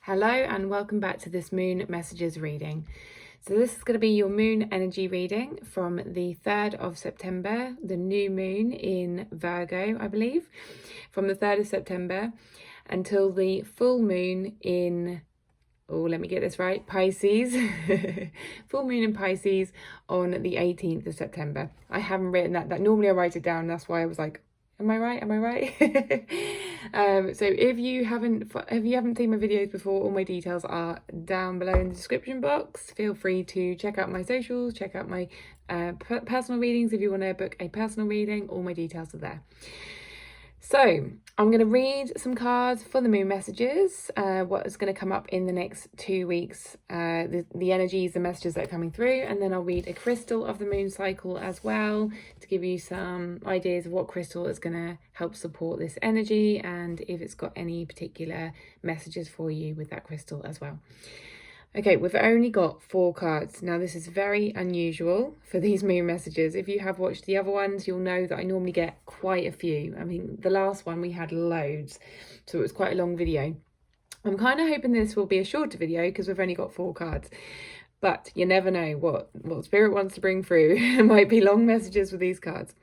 Hello and welcome back to this Moon Messages reading. So this is going to be your moon energy reading from the 3rd of September, the new moon in Virgo, I believe, from the 3rd of September until the full moon in, let me get this right, Pisces, full moon in Pisces on the 18th of September. I haven't written that normally I write it down, that's why I was like, am I right? So if you haven't seen my videos before, all my details are down below in the description box. Feel free to check out my socials, check out my personal readings if you want to book a personal reading. All my details are there. So I'm going to read some cards for the moon messages, what is going to come up in the next 2 weeks, the energies, the messages that are coming through, and then I'll read a crystal of the moon cycle as well to give you some ideas of what crystal is going to help support this energy and if it's got any particular messages for you with that crystal as well. Okay, we've only got 4 cards. Now, this is very unusual for these moon messages. If you have watched the other ones, you'll know that I normally get quite a few. I mean, the last one we had loads, so it was quite a long video. I'm kind of hoping this will be a shorter video because we've only got 4 cards. But you never know what Spirit wants to bring through. It might be long messages with these cards.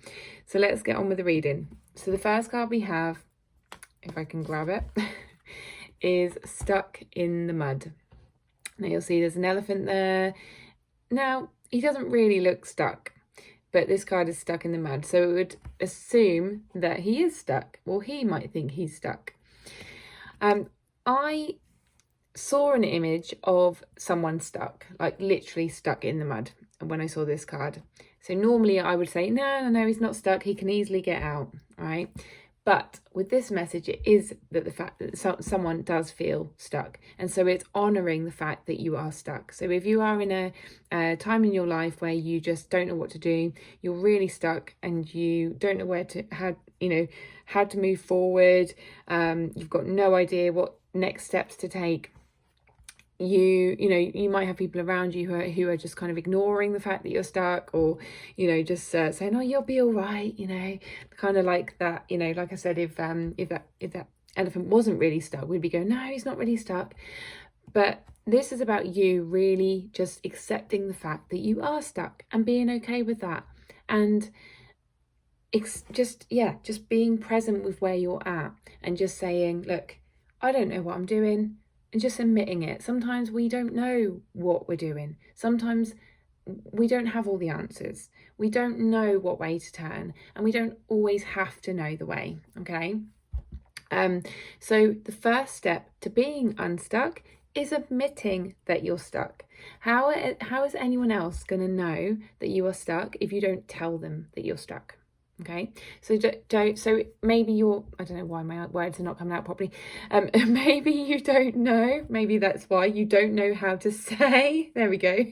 So let's get on with the reading. So the first card we have, if I can grab it, is Stuck in the Mud. Now you'll see there's an elephant there. Now, he doesn't really look stuck, but this card is stuck in the mud. So it would assume that he is stuck, or he might think he's stuck. I saw an image of someone stuck, like literally stuck in the mud when I saw this card. So normally I would say, no, he's not stuck. He can easily get out, right? But with this message, it is that the fact that someone does feel stuck. And so it's honouring the fact that you are stuck. So if you are in a time in your life where you just don't know what to do, you're really stuck and you don't know how to move forward. You've got no idea what next steps to take. You might have people around you who are just kind of ignoring the fact that you're stuck, or just saying, oh, you'll be all right, kind of like that. Like I said, if that elephant wasn't really stuck, we'd be going, no, he's not really stuck. But this is about you really just accepting the fact that you are stuck and being okay with that, and just being present with where you're at and just saying, look, I don't know what I'm doing. And just admitting it. Sometimes we don't know what we're doing. Sometimes we don't have all the answers. We don't know what way to turn, and we don't always have to know the way, okay? So the first step to being unstuck is admitting that you're stuck. How is anyone else going to know that you are stuck if you don't tell them that you're stuck? Okay, so so maybe I don't know why my words are not coming out properly. Maybe you don't know, maybe that's why you don't know how to say, there we go.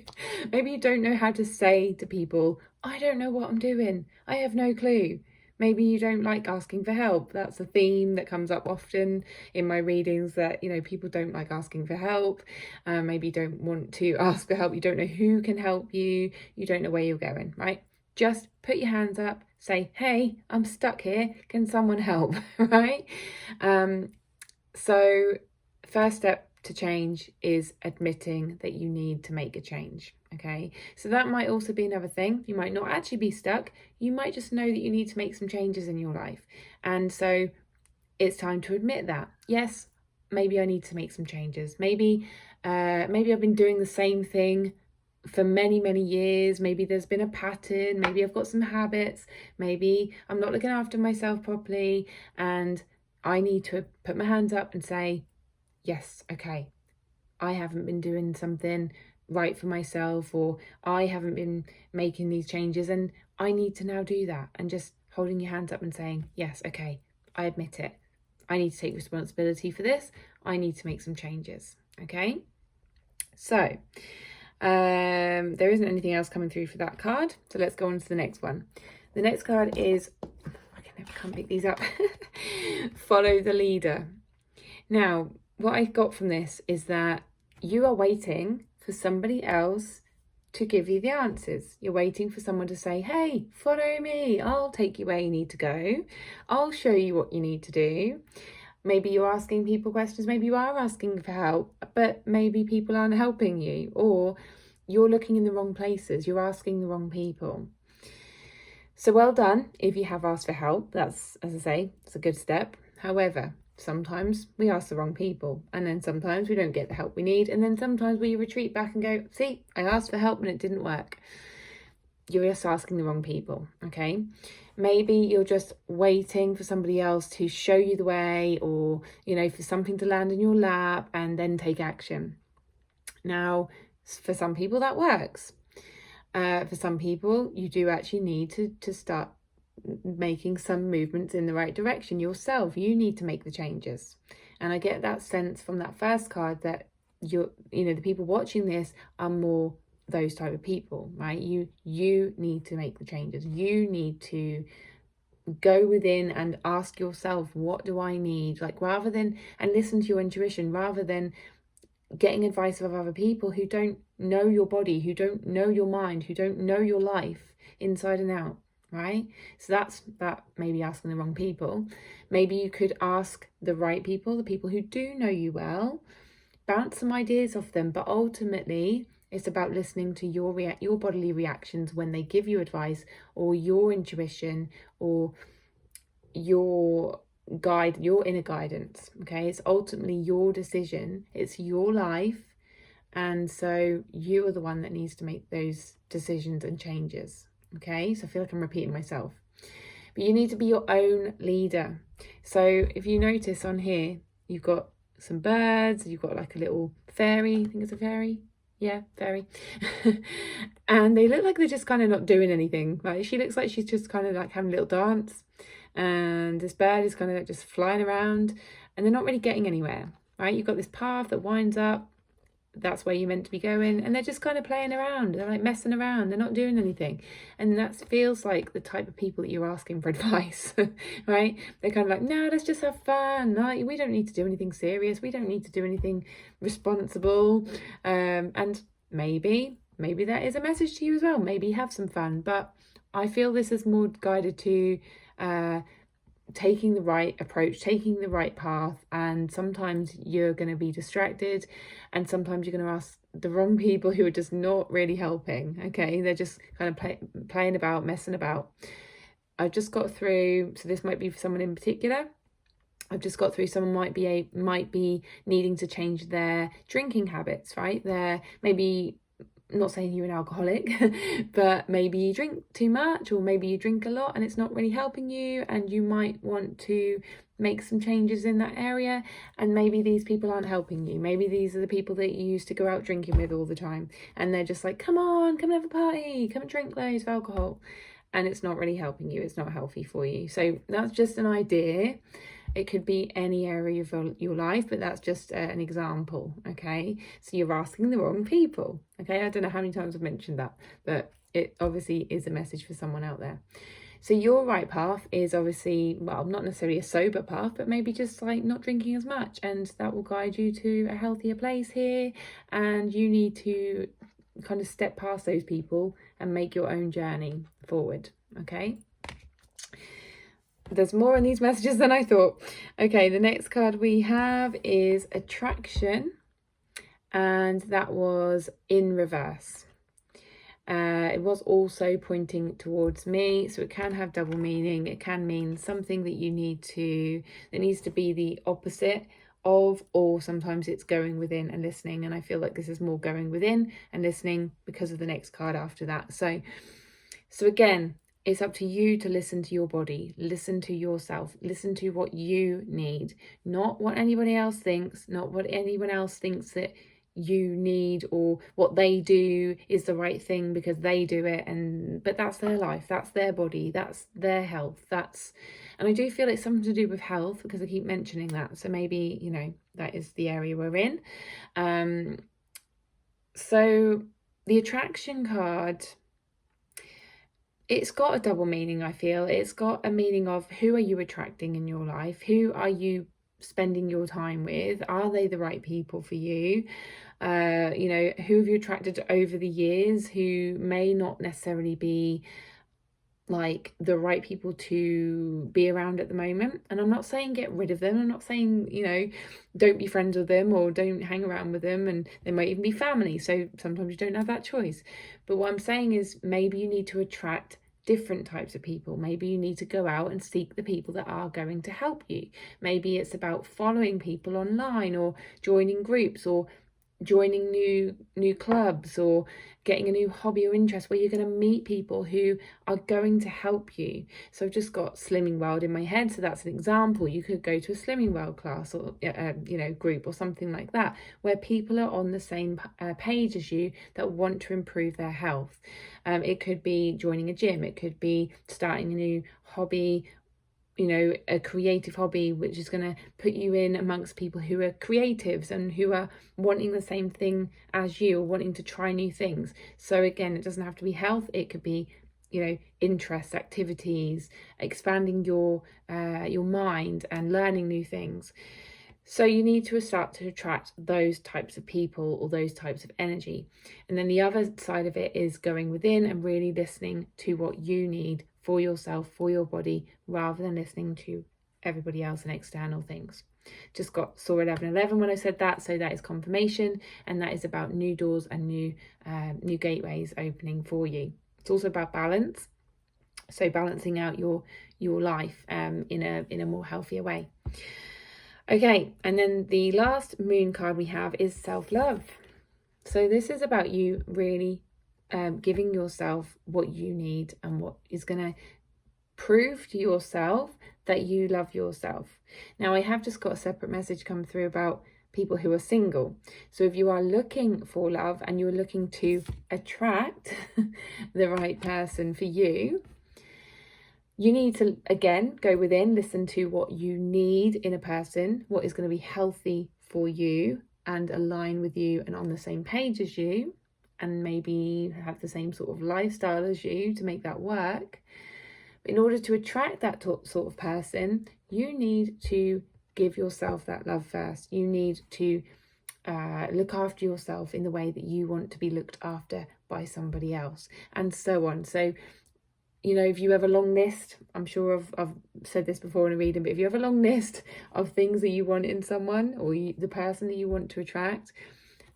Maybe you don't know how to say to people, I don't know what I'm doing. I have no clue. Maybe you don't like asking for help. That's a theme that comes up often in my readings, that, people don't like asking for help. Maybe you don't want to ask for help. You don't know who can help you. You don't know where you're going, right? Just put your hands up, say, hey, I'm stuck here. Can someone help? Right? So first step to change is admitting that you need to make a change. Okay, so that might also be another thing. You might not actually be stuck. You might just know that you need to make some changes in your life. And so it's time to admit that. Yes, maybe I need to make some changes. Maybe I've been doing the same thing for many years. Maybe there's been a pattern, maybe I've got some habits, maybe I'm not looking after myself properly, and I need to put my hands up and say, yes, okay, I haven't been doing something right for myself, or I haven't been making these changes, and I need to now do that. And just holding your hands up and saying, yes, okay, I admit it, I need to take responsibility for this, I need to make some changes. Okay, so there isn't anything else coming through for that card, so let's go on to the next one. The next card is, I can't pick these up. Follow the leader. Now, what I got from this is that you are waiting for somebody else to give you the answers. You're waiting for someone to say, hey, follow me, I'll take you where you need to go, I'll show you what you need to do. Maybe you're asking people questions, maybe you are asking for help, but maybe people aren't helping you, or you're looking in the wrong places, you're asking the wrong people. So well done if you have asked for help. That's, as I say, it's a good step. However, sometimes we ask the wrong people, and then sometimes we don't get the help we need, and then sometimes we retreat back and go, see, I asked for help and it didn't work. You're just asking the wrong people, okay? Maybe you're just waiting for somebody else to show you the way, or, you know, for something to land in your lap and then take action. Now, for some people that works. For some people, you do actually need to start making some movements in the right direction yourself. You need to make the changes. And I get that sense from that first card that the people watching this are more those type of people, right? You need to make the changes. You need to go within and ask yourself, what do I need? Like, rather than, and listen to your intuition, rather than getting advice of other people who don't know your body, who don't know your mind, who don't know your life inside and out, right? So that's that, maybe asking the wrong people. Maybe you could ask the right people, the people who do know you well, bounce some ideas off them, but ultimately it's about listening to your bodily reactions when they give you advice, or your intuition, or your guide, your inner guidance. Okay, it's ultimately your decision, it's your life, and so you are the one that needs to make those decisions and changes. Okay, so I feel like I'm repeating myself, but you need to be your own leader. So if you notice on here, you've got some birds, you've got like a little fairy, I think it's a fairy, yeah, fairy. And they look like they're just kind of not doing anything. Like, she looks like she's just kind of like having a little dance, and this bird is kind of like just flying around, and they're not really getting anywhere, right? You've got this path that winds up, that's where you're meant to be going, and they're just kind of playing around, they're like messing around, they're not doing anything. And that feels like the type of people that you're asking for advice. Right? They're kind of like, no, let's just have fun, like, we don't need to do anything serious, we don't need to do anything responsible. And maybe that is a message to you as well, maybe have some fun, but I feel this is more guided to taking the right approach, taking the right path. And sometimes you're going to be distracted, and sometimes you're going to ask the wrong people who are just not really helping. Okay, they're just kind of playing about, messing about. I've just got through, so this might be for someone in particular. I've just got through, someone might be needing to change their drinking habits, right? They're maybe, I'm not saying you're an alcoholic, but maybe you drink too much, or maybe you drink a lot and it's not really helping you, and you might want to make some changes in that area. And maybe these people aren't helping you. Maybe these are the people that you used to go out drinking with all the time, and they're just like, come on, come and have a party, come and drink loads of alcohol, and it's not really helping you, it's not healthy for you. So that's just an idea. It could be any area of your life, but that's just an example, okay? So you're asking the wrong people, okay? I don't know how many times I've mentioned that, but it obviously is a message for someone out there. So your right path is obviously, well, not necessarily a sober path, but maybe just like not drinking as much, and that will guide you to a healthier place here. And you need to kind of step past those people and make your own journey forward, okay? There's more in these messages than I thought. Okay, the next card we have is attraction, and that was in reverse. It was also pointing towards me, so it can have double meaning. It can mean something that that needs to be the opposite of, or sometimes it's going within and listening. And I feel like this is more going within and listening because of the next card after that. So again, it's up to you to listen to your body, listen to yourself, listen to what you need, not what anybody else thinks, not what anyone else thinks that you need, or what they do is the right thing because they do it. But that's their life, that's their body, that's their health, and I do feel it's something to do with health because I keep mentioning that. So maybe, you know, that is the area we're in. So the attraction card, it's got a double meaning, I feel. It's got a meaning of, who are you attracting in your life? Who are you spending your time with? Are they the right people for you? You know, who have you attracted over the years who may not necessarily be like the right people to be around at the moment. And I'm not saying get rid of them. I'm not saying, don't be friends with them or don't hang around with them. And they might even be family. So sometimes you don't have that choice. But what I'm saying is maybe you need to attract different types of people. Maybe you need to go out and seek the people that are going to help you. Maybe it's about following people online or joining groups or joining new clubs or getting a new hobby or interest where you're going to meet people who are going to help you. So I've just got Slimming World in my head, so that's an example. You could go to a Slimming World class or group or something like that, where people are on the same page as you that want to improve their health. It could be joining a gym, it could be starting a new hobby, a creative hobby, which is going to put you in amongst people who are creatives and who are wanting the same thing as you, or wanting to try new things. So again, it doesn't have to be health. It could be, interests, activities, expanding your mind and learning new things. So you need to start to attract those types of people or those types of energy. And then the other side of it is going within and really listening to what you need for yourself, for your body, rather than listening to everybody else and external things. Just saw 11:11 when I said that, so that is confirmation, and that is about new doors and new gateways opening for you. It's also about balance, so balancing out your life in a more healthier way. Okay, and then the last moon card we have is self-love. So this is about you really giving yourself what you need and what is going to prove to yourself that you love yourself. Now, I have just got a separate message come through about people who are single. So if you are looking for love and you're looking to attract the right person for you, you need to, again, go within, listen to what you need in a person, what is going to be healthy for you and align with you and on the same page as you, and maybe have the same sort of lifestyle as you to make that work. But in order to attract that sort of person, you need to give yourself that love first. You need to look after yourself in the way that you want to be looked after by somebody else, and so on. So, if you have a long list, I'm sure I've said this before in a reading, but if you have a long list of things that you want in someone or the person that you want to attract,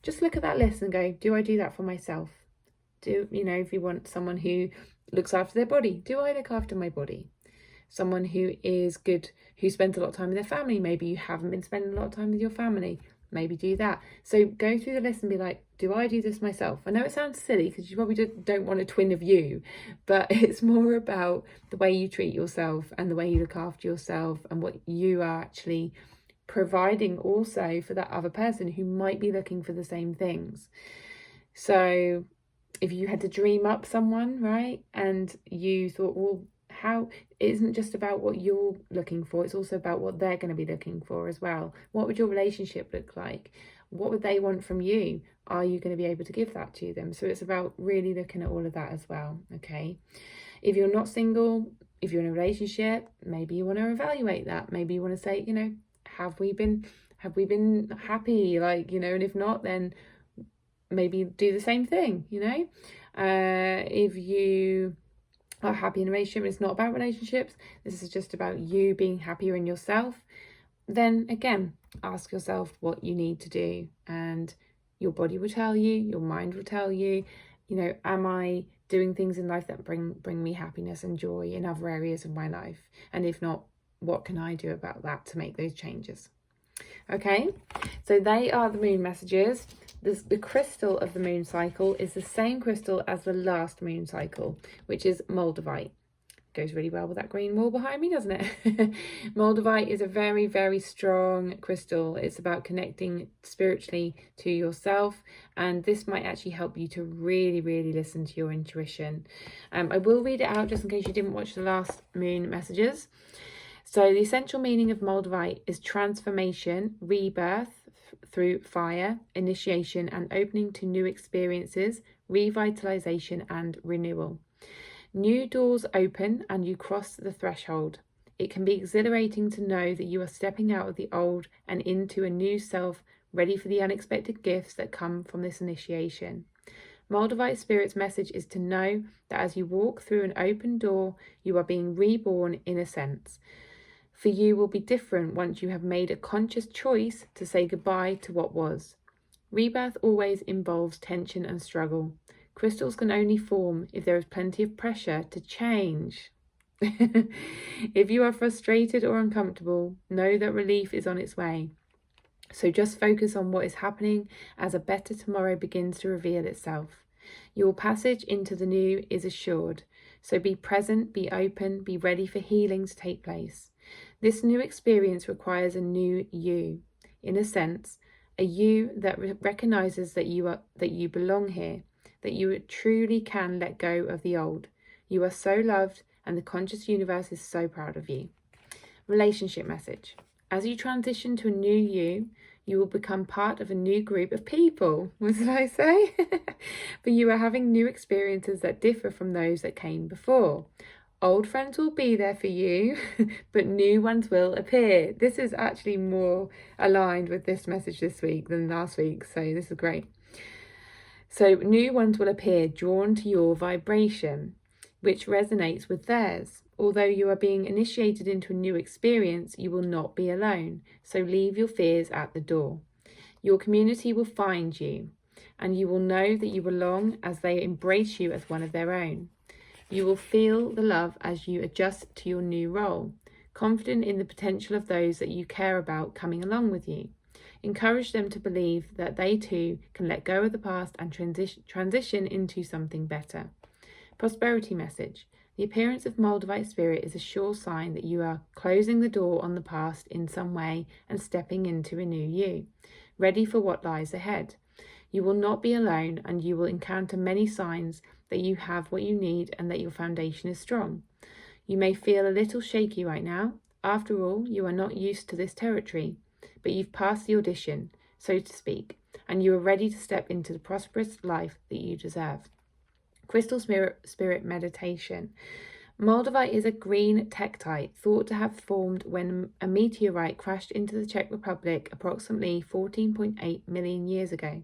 just look at that list and go, do I do that for myself? If you want someone who looks after their body, do I look after my body? Someone who is good, who spends a lot of time with their family, maybe you haven't been spending a lot of time with your family, maybe do that. So go through the list and be like, do I do this myself? I know it sounds silly because you probably don't want a twin of you, but it's more about the way you treat yourself and the way you look after yourself and what you are actually providing also for that other person who might be looking for the same things. So if you had to dream up someone, right, and you thought, well, how, it isn't just about what you're looking for, it's also about what they're going to be looking for as well. What would your relationship look like? What would they want from you? Are you going to be able to give that to them? So it's about really looking at all of that as well. Okay, if you're not single, if you're in a relationship, maybe you want to evaluate that. Maybe you want to say, have we been happy, and if not, then maybe do the same thing. If you are happy in a relationship, it's not about relationships, this is just about you being happier in yourself, then again, ask yourself what you need to do, and your body will tell you, your mind will tell you, am I doing things in life that bring me happiness and joy in other areas of my life? And if not, what can I do about that to make those changes? Okay, so they are the moon messages. The crystal of the moon cycle is the same crystal as the last moon cycle, which is moldavite. Goes really well with that green wall behind me, doesn't it? Moldavite is a very, very strong crystal. It's about connecting spiritually to yourself, and this might actually help you to really, really listen to your intuition. I will read it out just in case you didn't watch the last moon messages. So the essential meaning of moldavite is transformation, rebirth through fire, initiation and opening to new experiences, revitalization and renewal. New doors open and you cross the threshold. It can be exhilarating to know that you are stepping out of the old and into a new self, ready for the unexpected gifts that come from this initiation. Moldavite Spirit's message is to know that as you walk through an open door, you are being reborn in a sense. For you will be different once you have made a conscious choice to say goodbye to what was. Rebirth always involves tension and struggle. Crystals can only form if there is plenty of pressure to change. If you are frustrated or uncomfortable, know that relief is on its way. So just focus on what is happening as a better tomorrow begins to reveal itself. Your passage into the new is assured. So be present, be open, be ready for healing to take place. This new experience requires a new you. In a sense, a you that recognizes that you belong here, that you truly can let go of the old. You are so loved, and the conscious universe is so proud of you. Relationship message. As you transition to a new you will become part of a new group of people. What did I say? But you are having new experiences that differ from those that came before. Old friends will be there for you, but new ones will appear. This is actually more aligned with this message this week than last week, so this is great. So new ones will appear drawn to your vibration, which resonates with theirs. Although you are being initiated into a new experience, you will not be alone, so leave your fears at the door. Your community will find you, and you will know that you belong as they embrace you as one of their own. You will feel the love as you adjust to your new role, confident in the potential of those that you care about coming along with you. Encourage them to believe that they too can let go of the past and transition into something better. Prosperity message. The appearance of Moldavite Spirit is a sure sign that you are closing the door on the past in some way and stepping into a new you, ready for what lies ahead. You will not be alone, and you will encounter many signs that you have what you need and that your foundation is strong. You may feel a little shaky right now. After all, you are not used to this territory, but you've passed the audition, so to speak, and you are ready to step into the prosperous life that you deserve. Crystal Spirit meditation. Moldavite is a green tektite thought to have formed when a meteorite crashed into the Czech Republic approximately 14.8 million years ago.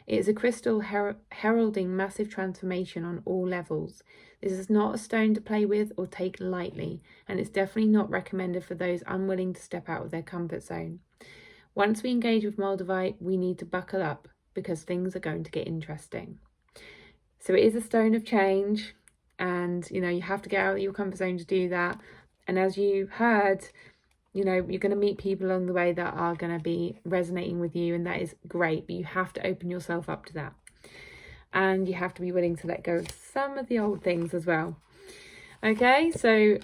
It is a crystal heralding massive transformation on all levels. This is not a stone to play with or take lightly, and it's definitely not recommended for those unwilling to step out of their comfort zone. Once we engage with Moldavite, we need to buckle up because things are going to get interesting. So it is a stone of change, and you have to get out of your comfort zone to do that. And as you heard, you're going to meet people along the way that are going to be resonating with you, and that is great, but you have to open yourself up to that, and you have to be willing to let go of some of the old things as well. Okay, so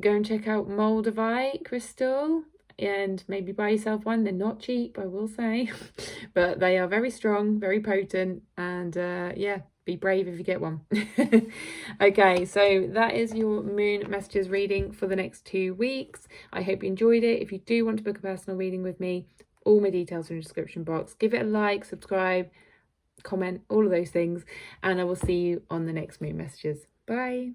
go and check out Moldavite crystal and maybe buy yourself one. They're not cheap, I will say, but they are very strong, very potent, and be brave if you get one. Okay, so that is your moon messages reading for the next 2 weeks. I hope you enjoyed it. If you do want to book a personal reading with me, all my details are in the description box. Give it a like, subscribe, comment, all of those things, and I will see you on the next moon messages. Bye.